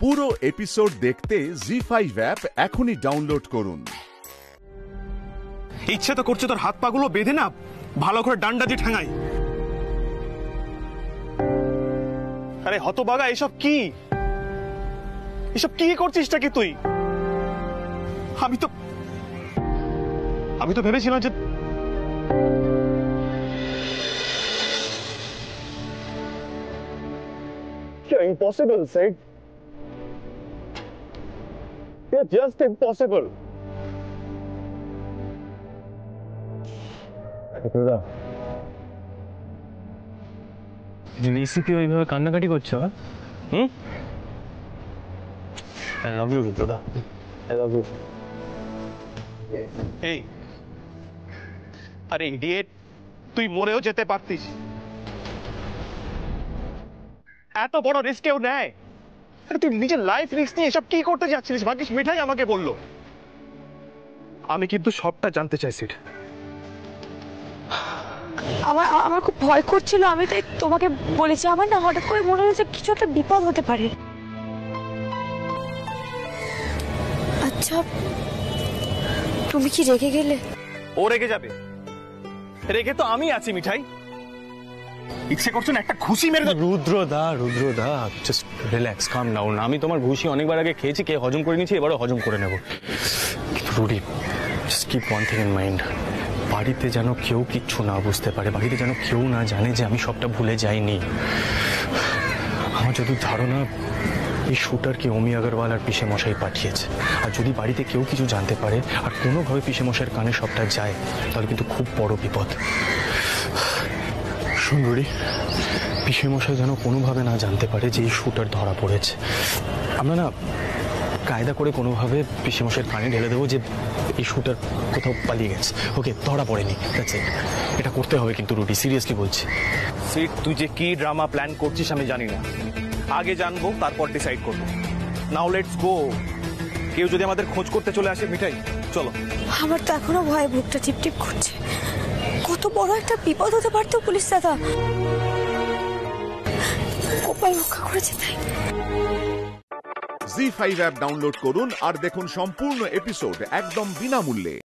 পুরো এপিসোড দেখতে জি5 অ্যাপ এখনই ডাউনলোড করুন। ইচ্ছে তো করছে তোর হাত পাগুলো বেঁধে না ভালো করে ডান্ডা দিয়ে ঠ্যাঙাই। আরে হতবাগা, এসব কি করছিসটা কি তুই? আমি তো ভেবেছিলাম যে You're impossible, Sid. You're just impossible. Recipe ওইভাবে কান্নাকাটি করছো? I love you, Rudrada. I love you. Hey. আরে ইডিয়েট, তুই মরেও যেতে পারতিস। এত বড় রিস্ক কেউ নেয়? আরে তুই নিজের লাইফ রিস্ক নিয়ে এসব কি করতে যাচ্ছিস? ভাগ্যিস মিঠাই আমাকে বললো। আমি কিন্তু সবটা জানতে চাইছি। আমার খুব ভয় করছিল, আমি তাই তোমাকে বলেছি। আমার না হঠাৎ করে মনে হয়েছে কিছু একটা বিপদ হতে পারে। আচ্ছা, তুমি কি রেগে গেলে? ও রেগে যাবে? রেগে তো আমি আছি মিঠাই। ইচ্ছে করছো না একটা ঘুষি মেরে দাও? রুদ্রদা জাস্ট রিল্যাক্স, কাম ডাউন। আমি তোমার ঘুষি অনেকবার আগে খেয়েছি, কে হজম করে নিয়েছি, এবারও হজম করে নেব। কিন্তু Rudy, just keep one thing in mind. বাড়িতে যেন কেউ কিচ্ছু না বুঝতে পারে, বাড়িতে যেন কেউ না জানে যে আমি সবটা ভুলে যাইনি। আমার যদি ধারণা এই শুটারকে অমি আগরওয়াল আর পিসে মশাই পাঠিয়েছে, আর যদি বাড়িতে কেউ কিছু জানতে পারে আর কোনোভাবে পিসে মশাইয়ের কানে সবটা যায়, তাহলে কিন্তু খুব বড় বিপদ। শুন রুডি, পিসে মশাই যেন কোনোভাবে না জানতে পারে যে এই শুটার ধরা পড়েছে। আমরা না কায়দা করে কোনোভাবে পিসে মশাইয়ের কানে ঢেলে দেবো যে এই শুটার কোথাও পালিয়ে গেছে, ওকে ধরা পড়েনি। এটা করতে হবে কিন্তু রুডি, সিরিয়াসলি বলছি। সিট, তুই যে কি ড্রামা প্ল্যান করছিস আমি জানি না। আগে জানবো, তারপর ডিসাইড করবো। Now let's go. কেউ যদি আমাদের খোঁজ করতে চলে আসে মিঠাই, চলো। আমার তো এখনো ভয়, বুকটা টিপটিপ করছে। কত বড় একটা বিপদ হতে পারতো পুলিশ দাদা। গোপাল রক্ষা করেছে তাই। জি5 অ্যাপ ডাউনলোড করুন আর দেখুন সম্পূর্ণ এপিসোড একদম বিনামূল্যে।